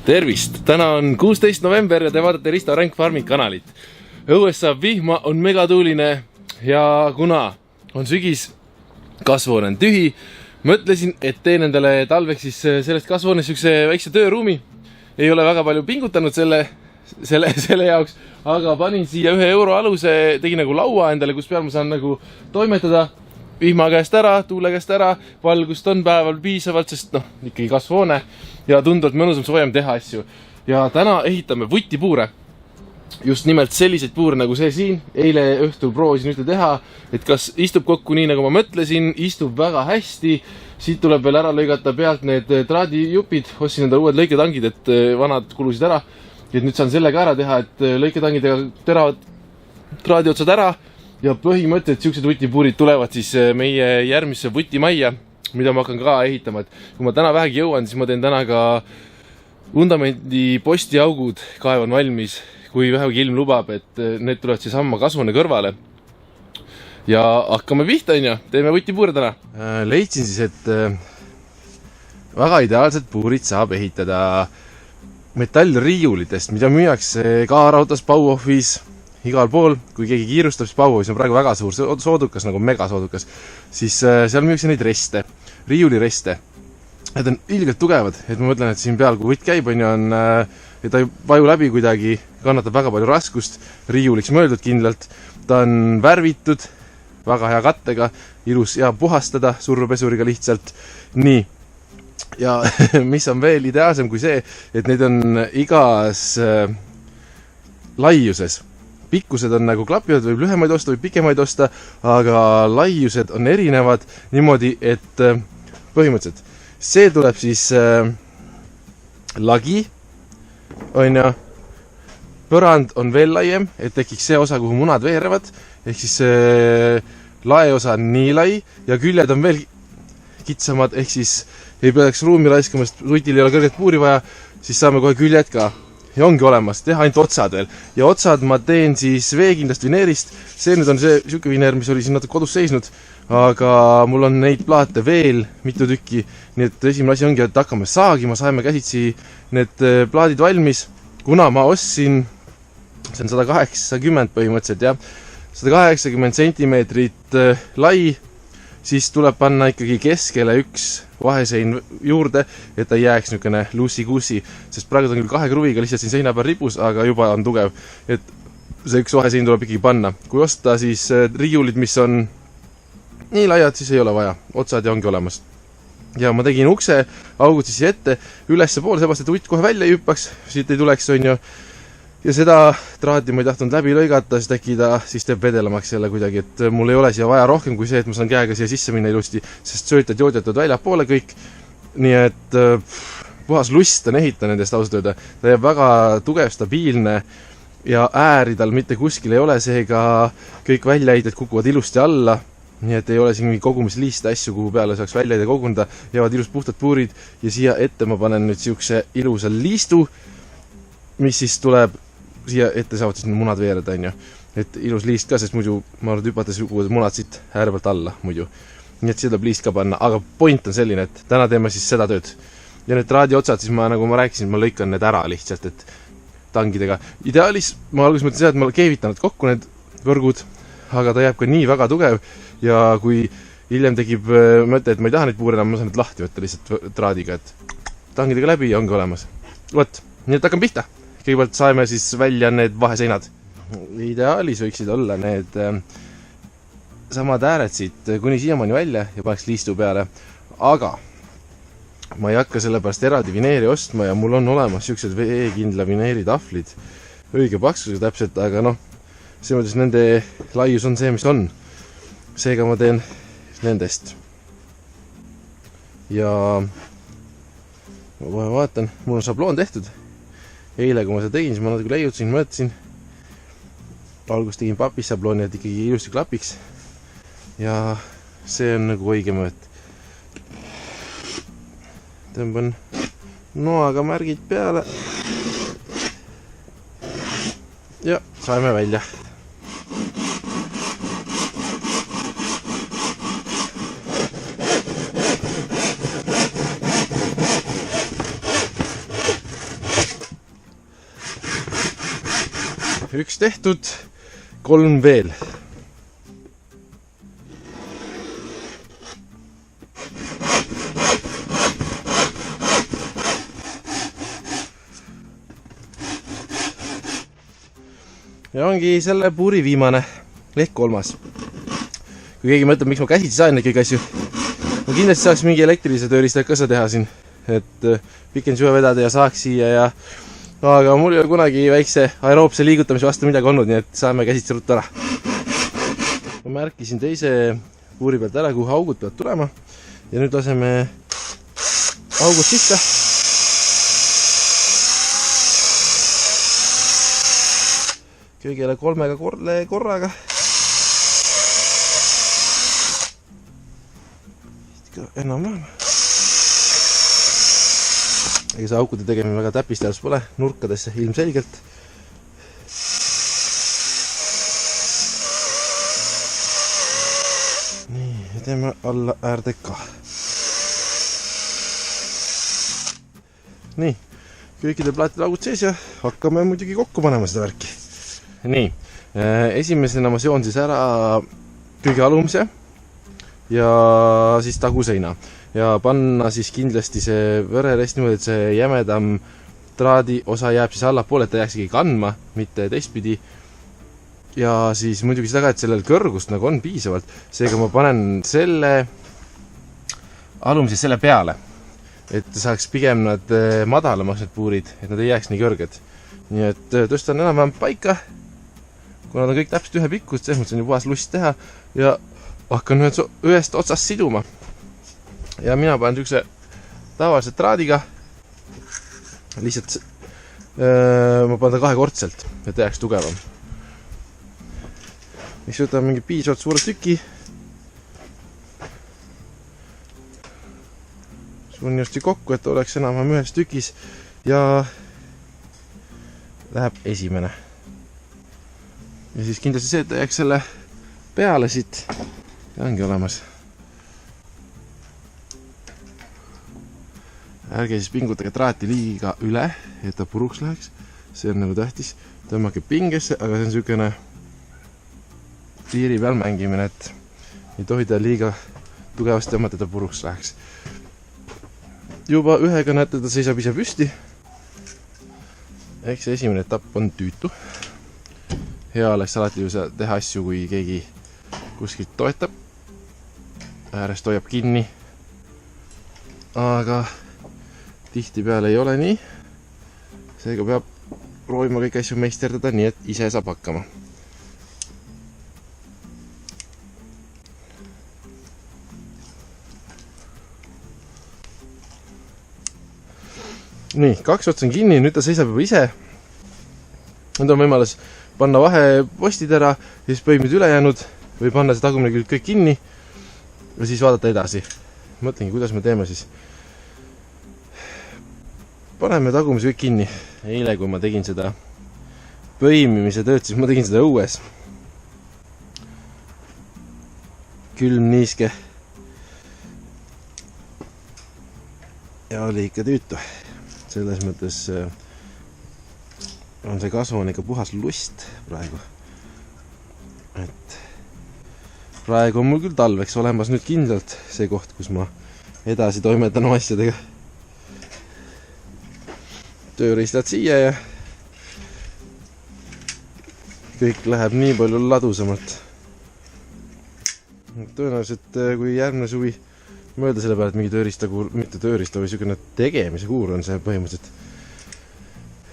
Tervist! Täna on 16. november ja te vaatate Risto Rank Farming kanalit. Õues saab vihma, on megatuuline ja kuna on sügis, kasvuhoone on tühi, mõtlesin, et teen endale talveks siis sellest kasvuhoones üks väikse tööruumi. Ei ole väga palju pingutanud selle jaoks, aga panin siia €1 aluse, tegin nagu laua endale, kus peal ma saan nagu toimetada vihma käest ära, tuule käest ära, valgust on päeval piisavalt, sest ikkagi kasvuhoone ja tunduvalt mõnusam soojem teha asju. Ja täna ehitame vutipuure. Just nimelt selliseid puure nagu see siin. Eile õhtul proovisin ühte teha, et kas istub kokku nii, nagu ma mõtlesin, istub väga hästi. Siit tuleb veel ära lõigata pealt need traadijupid. Ostsin endale uued lõiketangid, et vanad kulusid ära. Et nüüd saan sellega ära teha, et lõiketangidega teravad traadiotsad ära. Ja põhimõtteliselt siuksed vutipuurid tulevad siis meie järgmisse vutimajja, mida ma hakkan ka ehitama. Et kui ma täna vähegi jõuan, siis ma teen täna ka vundamendi postiaugud kaevan valmis, kui vähegi ilm lubab, et need tulevad siis samma kasvune kõrvale. Ja hakkame pihta, teeme vutipuure täna. Leidsin siis, et väga ideaalselt puurid saab ehitada metallriiulitest, mida müüakse Kaarautos, Bauhofis, igal pool. Kui keegi kiirustab, siis Bauhofis on praegu väga suur soodukas, nagu megasoodukas, siis seal müüakse neid reste, riiulireste. Need on ilgelt tugevad, et ma mõtlen, et siin peal, kui võtt käib, et ta ei vaju läbi kuidagi, kannatab väga palju raskust, riiuliks mõeldud kindlalt. Ta on värvitud, väga hea kattega, ilus ja puhastada survepesuriga lihtsalt. Nii. Ja mis on veel ideaalsem kui see, et need on igas laiuses. Pikkused on nagu klapivad, võib lühemaid osta, võib pikemaid osta, aga laiused on erinevad niimoodi, et põhimõtteliselt see tuleb siis lagi, põrand on veel laiem, et tekiks see osa, kuhu munad veerevad, ehk siis lae osa on nii lai ja küljed on veel kitsamad, ehk siis ei peaks ruumi raiskamast, rutil ei ole kõrget puuri vaja, siis saame kohe küljed ka. Ja ongi olemas, teha ainult otsad veel. Ja otsad ma teen siis veekindlast vineerist. See nüüd on see siuke vineer, mis oli siin natuke kodus seisnud, aga mul on neid plaate veel mitu tükki. Nii et esimene asi ongi, et hakkame saagima, saime käsitsi need plaadid valmis. Kuna ma ostsin, see on 180 põhimõtteliselt, jah, 180 sentimeetrit lai, siis tuleb panna ikkagi keskele üks vahesein juurde, et ta jääks niisugune luusi-kuusi, sest praegu ta on küll 2 kruviga lihtsalt siin seina peal ribus, aga juba on tugev, et see üks vahesein tuleb ikkagi panna. Kui osta siis riiulid, mis on nii laiad, siis ei ole vaja, otsad ja ongi olemas. Ja ma tegin ukse augud siis ette ülesse poole, sebast, et vutt kohe välja ei hüppaks, siit ei tuleks, Ja seda traati ma ei tahtnud läbi lõigata, sest äkki ta siis teeb vedelamaks jälle kuidagi, et mul ei ole siia vaja rohkem kui see, et ma saan käega siia sisse minna ilusti, sest söötad joodjatud väljapoole kõik. Nii et puhas lust on ehitada nendest ausalt öelda. Ta jääb väga tugev, stabiilne ja ääri tal mitte kuskil ei ole, seega kõik väljaheited kukuvad ilusti alla. Nii et ei ole siin kogumis liiste asju, kuhu peale saaks väljaheide kogunda, jäävad ilus puhtad puurid ja siia ette ma panen nüüd siukse ilusa liistu, mis siis tuleb siia ette saavad siis munad veereda, et ilus liist ka, sest muidu ma arvan, hüpates kukuvad munad siit ääre pealt alla muidu. Nii et siia tuleb liist ka panna, aga point on selline, et täna teeme siis seda tööd. Ja need raadiotsad siis nagu ma rääkisin, ma lõikan need ära lihtsalt, et tangidega. Ideaalis ma alguses mõtlen seda, et ma keevitan need kokku need võrgud, aga ta jääb ka nii väga tugev ja kui hiljem tekib mõte, et ma ei taha neid puure enam, ma saan need lahti võtta lihtsalt traadiga, et tangidega läbi ja ongi olemas. Võt, nii et hakkam pihta. Kõigepealt saime siis välja need vaheseinad. Ideaalis võiksid olla need samad ääred siit kuni siiamaani välja ja paneks liistu peale. Aga ma ei hakka sellepärast eraldi vineeri ostma ja mul on olemas siuksed veekindla vineeri tahvlid. Õige paksusega täpselt, aga see mõttes nende laius on see, mis on. Seega ma teen nendest. Ja ma vaatan, mul on šabloon tehtud. Eile, kui ma seda tegin, siis ma natuke leiutasin, mõtlesin. Algus tegin papis šablooni, et ikkagi ilusti klapiks. Ja see on nagu õige mõõt. Tõmban noaga märgid peale. Ja saime välja. üks tehtud, 3 veel. Ja ongi selle puuri viimane, ehk 3. Kui keegi mõtleb, miks ma käsitsi sain neid kõik asju, ma kindlasti saaks mingi elektrilise tööriista ka teha siin, et piken süve vedada ja saaks siia ja aga mul ei ole kunagi väikse aeroobse liigutamise vastu midagi olnud, nii et saame käsitsi ruttu ära. Ma märkisin teise puuri pealt ära, kuhu augud peavad tulema ja nüüd laseme augud sisse. Kõigele 3 korraga. Enam-vähem. Ega see aukude tegemine väga täpistajals pole, nurkadesse ilmselgelt. Nii, ja teeme alla äärde ka. Nii, kõikide plaatide augud sees ja hakkame muidugi kokku panema seda värki. Nii, esimesena ma seon siis ära kõige alumise ja siis taguseina ja panna siis kindlasti see vererest niimoodi, et see jämedam traadi osa jääb siis allapoole, et ta jääksegi kandma, mitte teistpidi ja siis muidugi seda ka, et sellel kõrgust nagu on piisavalt, seega ma panen selle alumise selle peale, et saaks pigem nad madalamaks need puurid, et nad ei jääks nii kõrged, nii et tõstan enam-vähem paika. Kuna nad on kõik täpselt ühe pikkust, selles mõttes on ju puhas lust teha ja hakkan ühest otsast siduma. Ja mina panen tükse tavaliselt traadiga, lihtsalt ma panen ta kahekordselt, et jääks tugevam. Siis võtame mingi piisavalt suure tüki. Suun just kokku, et oleks enam ühes tükis ja läheb esimene. Ja siis kindlasti see, et ta jääks selle peale siit ja ongi olemas. Ärge siis pingutage traati liiga üle, et ta puruks läheks. See on nagu tähtis. Tõmmake pingesse, aga see on sükene piiri peal mängimine, et ei tohi ta liiga tugevasti tõmmata, et ta puruks läheks. Juba ühega näete, ta seisab ise püsti. Ehk see esimene etapp on tüütu. Hea oleks alati ju teha asju, kui keegi kuskilt toetab. Äärest hoiab kinni. Aga tihti peale ei ole nii. Seega peab proovima kõik asju meisterdada nii, et ise saab hakkama. Nii, 2 otsa on kinni, nüüd ta seisab juba ise. Nüüd on võimalus panna vahepostid ära, siis põimid ülejäänud või panna see tagumine külg kõik kinni ja siis vaadata edasi. Mõtlengi, kuidas me teeme siis. Paneme tagumise kõik kinni. Eile, kui ma tegin seda põimimise tööd, siis ma tegin seda õues. Külm niiske. Ja oli ikka tüütu. Selles mõttes on see kasvu on ikka puhas lust praegu. Et praegu on mul küll talveks olemas nüüd kindlalt see koht, kus ma edasi toimetan oma asjadega. Tööriistad siia ja kõik läheb nii palju ladusamalt. Tõenäoliselt, kui järgmine suvi mõelda selle peale, et mingi tööriistakuur, mitte tööriista või selline tegemise kuur on see põhimõtteliselt.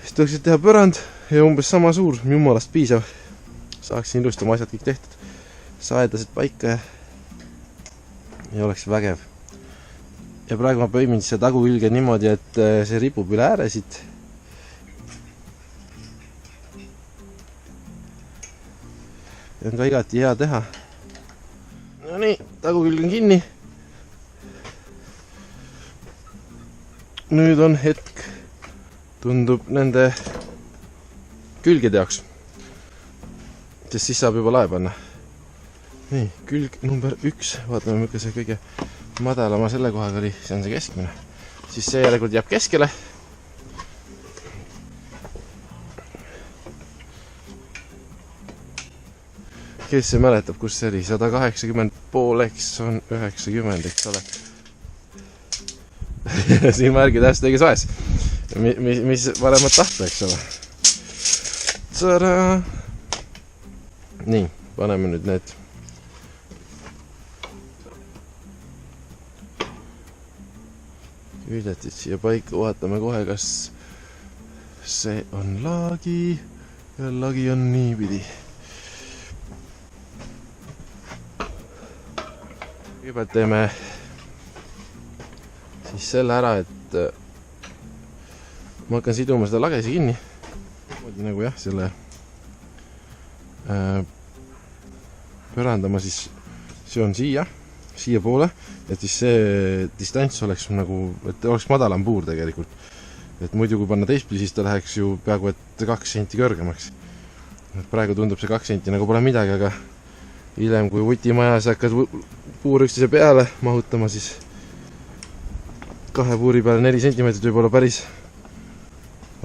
Siis tuleks teha põrand ja umbes sama suur, jumalast piisav. Saaksin ilusti oma asjad kõik tehtud. Saedasid paika ja oleks vägev. Ja praegu ma põimin see tagukülge niimoodi, et see ripub üle ääre siit. Ja on ka igati hea teha. No nii, tagukülg on kinni. Nüüd on hetk, tundub nende külgede jaoks, sest siis saab juba lae panna. Nii, külg number 1, vaatame milline see kõige madalama selle kohaga oli, see on see keskmine. Siis see järelikult jääb keskele. kes see mäletab, kus see oli? 180 pooleks on 90, eks ole. Siin märgi tähest õiges vaes. Mis paremat tahta, eks ole. Tsara! Nii, paneme nüüd need küljetid siia paika, vaatame kohe, kas see on lagi ja lagi on niipidi. Kõigepealt teeme siis selle ära, et ma hakkan siduma seda lagesi kinni. Nagu jah, selle pörandama siis seon siia poole, et siis see distants oleks nagu, et oleks madalam puur tegelikult. Et muidu kui panna teistpidi, siis ta läheks ju peaaegu et 2 senti kõrgemaks. Praegu tundub see 2 senti nagu pole midagi, aga hiljem kui vutimajas hakkad puur üksteise peale mahutama, siis 2 puuri peale 4 sentimeetrit võib olla päris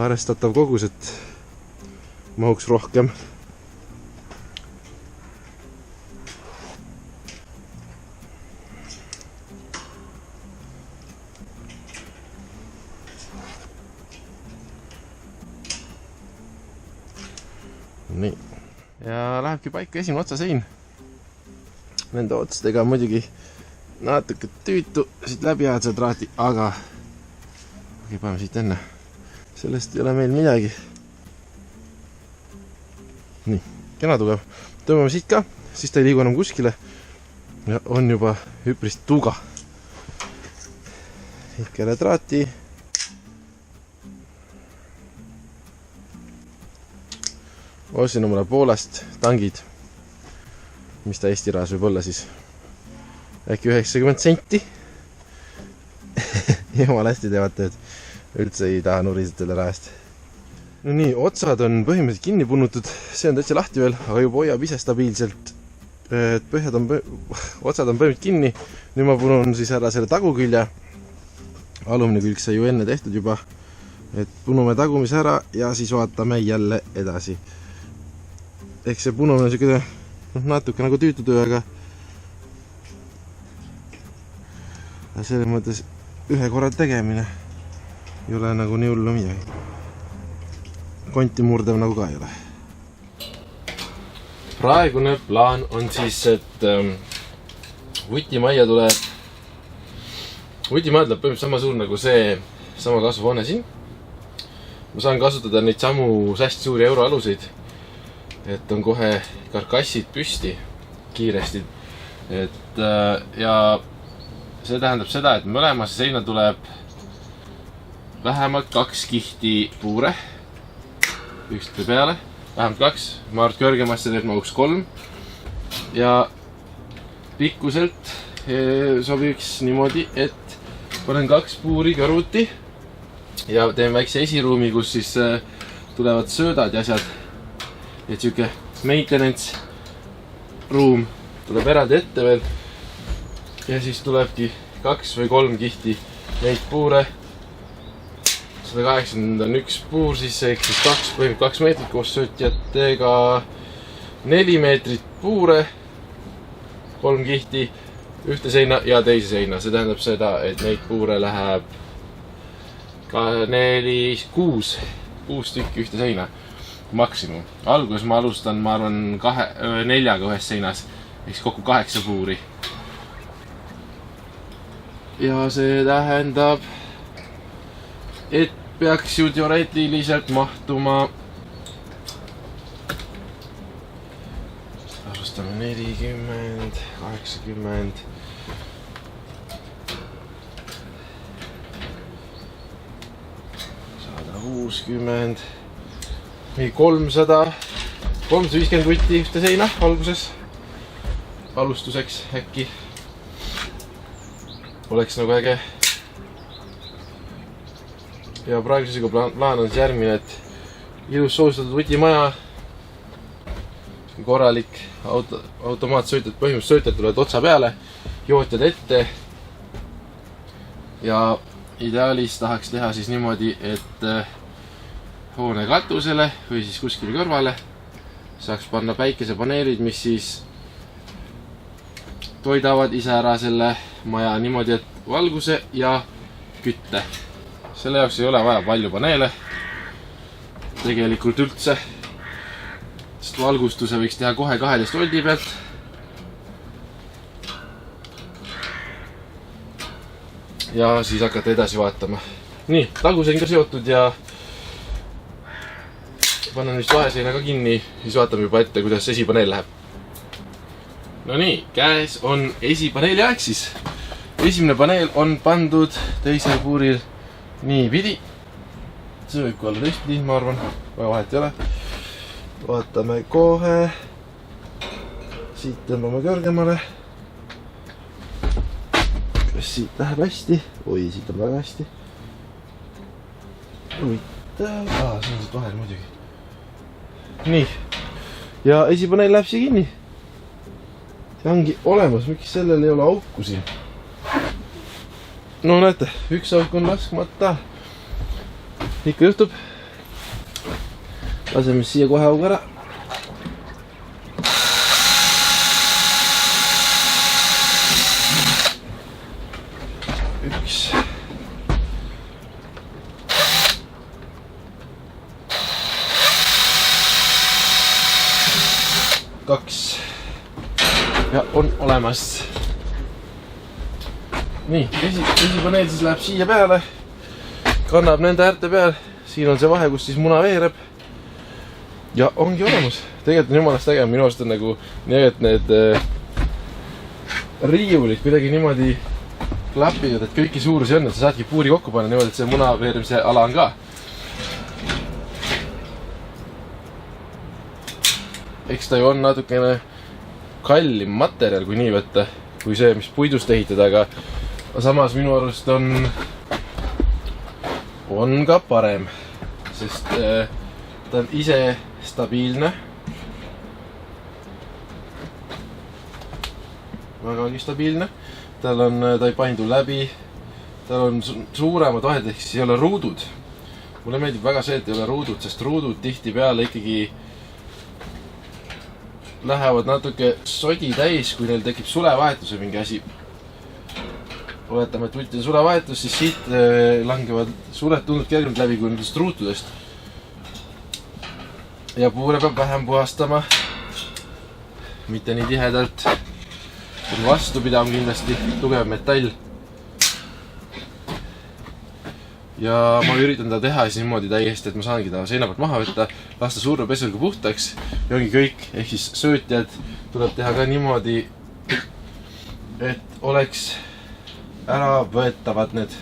arvestatav kogus, et mahuks rohkem. Nii. Ja lähebki paika esimene otsasein. Nende otstega muidugi natuke tüütu siit läbi ajad seda traati, aga paneme siit enne. Sellest ei ole meil midagi. Nii, kena tugev. Tõmbame siit ka, siis ta ei liigu enam kuskile ja on juba üpris tuga. Ikele traati. Ostsin omale Poolast tangid, mis ta Eesti rahas võib olla siis äkki 90 senti. Jumal hästi teevad tööd. Üldse ei taha nurised selle rahast. No nii, otsad on põhimõtteliselt kinni punnutud. See on täitsa lahti veel, aga juba hoiab ise stabiilselt. Põhjad on otsad on põhimõtteliselt kinni. Nüüd ma punun siis ära selle tagukülje. Alumine külg sai ju enne tehtud juba. Et punume tagumise ära ja siis vaatame jälle edasi. Eks see punumine on selline natuke nagu tüütutöö, aga selles mõttes ühe korra tegemine ei ole nagu nii hullu midagi. Konti murdev nagu ka ei ole. Praegune plaan on siis, et vutimajja tuleb põhimõtteliselt sama suur nagu see sama kasvuhoone siin. Ma saan kasutada neid samu hästi suuri euroaluseid, et on kohe karkassid püsti kiiresti. Ja see tähendab seda, et mõlemasse seina tuleb vähemalt 2 kihti puure ükste peale, vähemalt 2, ma arvan, kõrgemasse teeb mahuks 3 ja pikkuselt sobiks niimoodi, et panen 2 puuri kõrvuti ja teen väikse esiruumi, kus siis tulevad söödad ja asjad, et siuke maintenance ruum tuleb eraldi ette veel ja siis tulebki 2 või 3 kihti neid puure. 180 on 1 puur, siis ehk siis 2 meetrit koos söötjatega 4 meetrit puure, 3 kihti ühte seina ja teise seina. See tähendab seda, et neid puure läheb 6 tükki ühte seina maksimum. Alguses ma alustan, ma arvan, 4 ühes seinas, ehk kokku 8 puuri. Ja see tähendab, et peaks ju teoreetiliselt mahtuma, alustame 40, 80, 160, 350 vutti ühte seina alguses. Alustuseks äkki oleks nagu äge. Ja praegusega plaan on järgmine, et ilus soostatud vutimaja, korralik automaatsöötjad, põhimõtteliselt söötjad tulevad otsa peale, jootjad ette ja ideaalis tahaks teha siis niimoodi, et hoone katusele või siis kuskile kõrvale saaks panna päikesepaneelid, mis siis toidavad ise ära selle maja niimoodi, et valguse ja kütte. Selle jaoks ei ole vaja palju paneele. Tegelikult üldse. Sest valgustuse võiks teha kohe 12 voldi pealt. Ja siis hakata edasi vaatama. Nii, tagus on ka seotud ja panen vist vaheseina ka kinni, siis vaatame juba ette, kuidas esipaneel läheb. No nii, käes on esipaneeli aeg siis. Esimene paneel on pandud teisel puuril nii pidi. See võib ka olla teistpidi, ma arvan. Väga vahet ei ole. Vaatame kohe. Siit tõmbame kõrgemale. Kas siit läheb hästi? Oi, siit on väga hästi. Huvitav. See on siit vahel muidugi. Nii. Ja esipaneel läheb siia kinni. See ongi olemas, miks sellel ei ole auku siin. No näete, üks auk on laskmata. Ikka juhtub. Laseme siia kohe augu ära. Üks. Kaks. Ja on olemas. Nii, esipaneel siis läheb siia peale. Kannab nende äärte peal. Siin on see vahe, kus siis muna veereb. Ja ongi olemas. Tegelikult on jumalast äge. Minu arust on nagu nii, et need riiulid kuidagi niimoodi klapivad, et kõiki suurusi on, et sa saadki puuri kokku panna niimoodi, et see muna veerimise ala on ka. Eks ta ju on natukene kallim materjal, kui nii võtta, kui see, mis puidust ehitada, aga samas minu arust on ka parem, sest ta on ise stabiilne. Vägagi stabiilne. Ta ei paindu läbi. Tal on suuremad vahed, ehk siis ei ole ruudud. Mulle meeldib väga see, et ei ole ruudud, sest ruudud tihti peale ikkagi lähevad natuke sodi täis, kui neil tekib sulevahetuse mingi asi. Oletame, et vutt on sulevahetus, siis siit langevad suled tundnud kergemalt läbi kui nendest ruutudest. Ja puure peab vähem puhastama. Mitte nii tihedalt. Vastupidav kindlasti, tugev metall. Ja ma üritan ta teha siis niimoodi täiesti, et ma saangi ta seina pealt maha võtta, lasta surve pesuga puhtaks ja ongi kõik. Ehk siis söötjad tuleb teha ka niimoodi, et oleks ära võetavad need.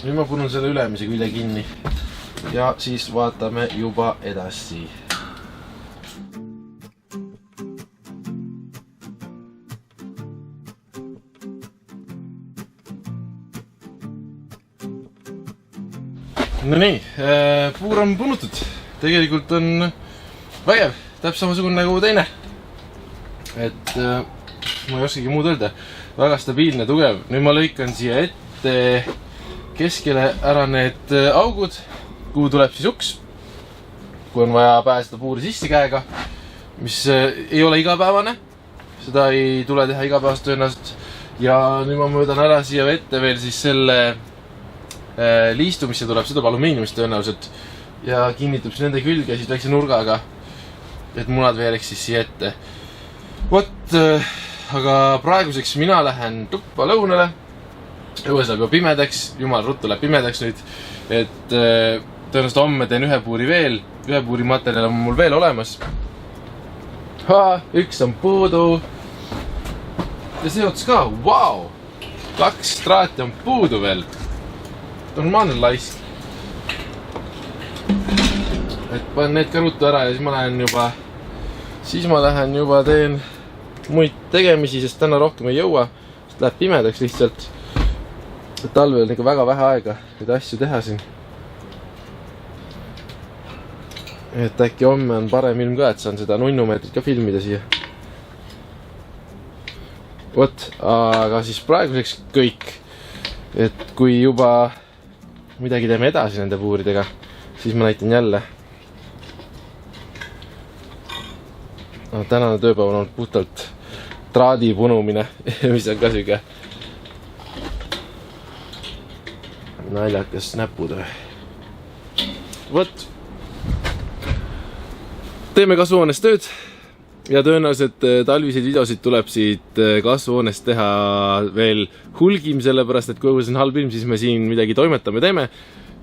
Nüüd ma punnun selle ülemise külje kinni ja siis vaatame juba edasi. No nii, puur on punnutud. Tegelikult on vägev, täpselt samasugune nagu teine. Et ma ei oskagi muud öelda. Väga stabiilne, tugev. Nüüd ma lõikan siia ette keskele ära need augud, kuhu tuleb siis uks. Kui on vaja pääseda puuri sisse käega, mis ei ole igapäevane. Seda ei tule teha igapäevast tõenäoliselt. Ja nüüd ma mõõdan ära siia ette veel siis selle liistu, mis tuleb, see tuleb alumiiniumist tõenäoliselt ja kinnitab siis nende külge siis väikse nurgaga, et munad veereks siis siia ette. Vot, aga praeguseks mina lähen tuppa lõunale. Õues läheb juba pimedaks, jumal ruttu läheb pimedaks nüüd, et tõenäoliselt homme teen ühe puuri veel, ühe puuri materjal on mul veel olemas. Üks on puudu ja see ots ka, vau! 2 traati on puudu veel. Normaalne laisk. Et panen need ka ruttu ära ja siis ma lähen juba teen muid tegemisi, sest täna rohkem ei jõua, sest läheb pimedaks lihtsalt. Talvel on ikka väga vähe aega neid asju teha siin. Et äkki homme on parem ilm ka, et saan seda nunnumeetrit ka filmida siia. Vot, aga siis praeguseks kõik. Et kui juba midagi teeme edasi nende puuridega, siis ma näitan jälle. tänane tööpäev on olnud puhtalt traadi punumine, mis on ka süge naljakas näputöö. Võt, teeme kasvuhoones tööd ja tõenäoliselt talviseid videosid tuleb siit kasvuhoonest teha veel hulgim, sellepärast et kui õues on halb ilm, siis me siin midagi toimetame teeme.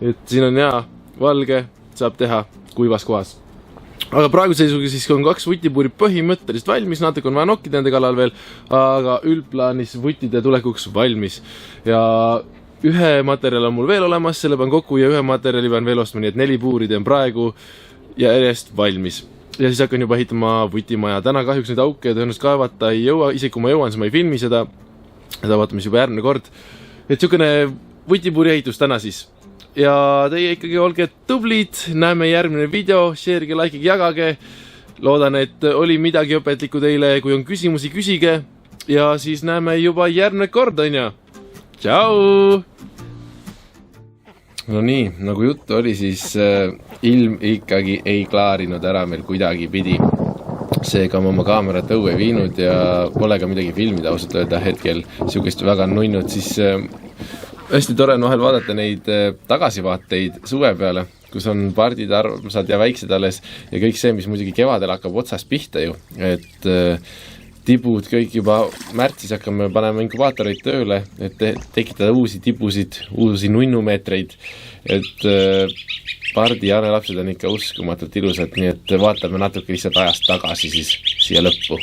Et siin on hea valge, saab teha kuivas kohas. Aga praegu seisuga siis on 2 vutipuuri põhimõtteliselt valmis, natuke on vaja nokkida nende kallal veel, aga üldplaanis vutide tulekuks valmis. Ja ühe materjal on mul veel olemas, selle pean kokku ja ühe materjali pean veel ostma, nii et 4 puuri teen praegu ja järjest valmis. Ja siis hakkan juba ehitama vutimaja. Täna kahjuks neid auke tõenäoliselt kaevata ei jõua, isegi kui ma jõuan, siis ma ei filmi seda. Seda vaatame siis juba järgmine kord. Et niisugune vutipuuri ehitus täna siis. Ja teie ikkagi olge tublid, näeme järgmine video, share'ige, likeige, jagage. Loodan, et oli midagi õpetlikku teile, kui on küsimusi, küsige. Ja siis näeme juba järgmine kord, on ju. Tšau! No nii, nagu juttu oli, siis ilm ikkagi ei klaarinud ära meil kuidagi pidi. Seega ma oma kaamerat õue viinud ja pole ka midagi filmida ausalt öelda hetkel siukest väga nunnud, siis hästi tore on vahel vaadata neid tagasivaateid suve peale, kus on pardid armsad ja väiksed alles ja kõik see, mis muidugi kevadel hakkab otsast pihta ju, et tibud kõik juba märtsis hakkame panema inkubaatoreid tööle, et tekitada uusi tibusid, uusi nunnumeetreid, et pardi ja lapsed on ikka uskumatult ilusad, nii et vaatame natuke lihtsalt ajast tagasi siis siia lõppu.